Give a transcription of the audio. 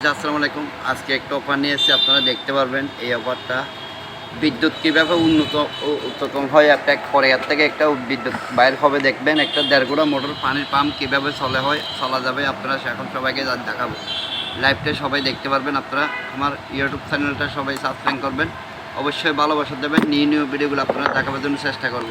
আসসালামু আলাইকুম। আজকে একটা অফার নিয়ে এসেছি, আপনারা দেখতে পারবেন। এই অফারটা বিদ্যুৎ কীভাবে উন্নততম হয়, একটা পরের থেকে একটা বিদ্যুৎ বাইর হবে দেখবেন। একটা 1.5 গোড়া মোটর পানির পাম্প কীভাবে চলা যাবে আপনারা এখন সবাইকে দেখাবো। লাইভটা সবাই দেখতে পারবেন। আপনারা আমার ইউটিউব চ্যানেলটা সবাই সাবস্ক্রাইব করবেন, অবশ্যই ভালোবাসা দেবেন। নিউ ভিডিওগুলো আপনারা দেখাবার জন্য চেষ্টা করব।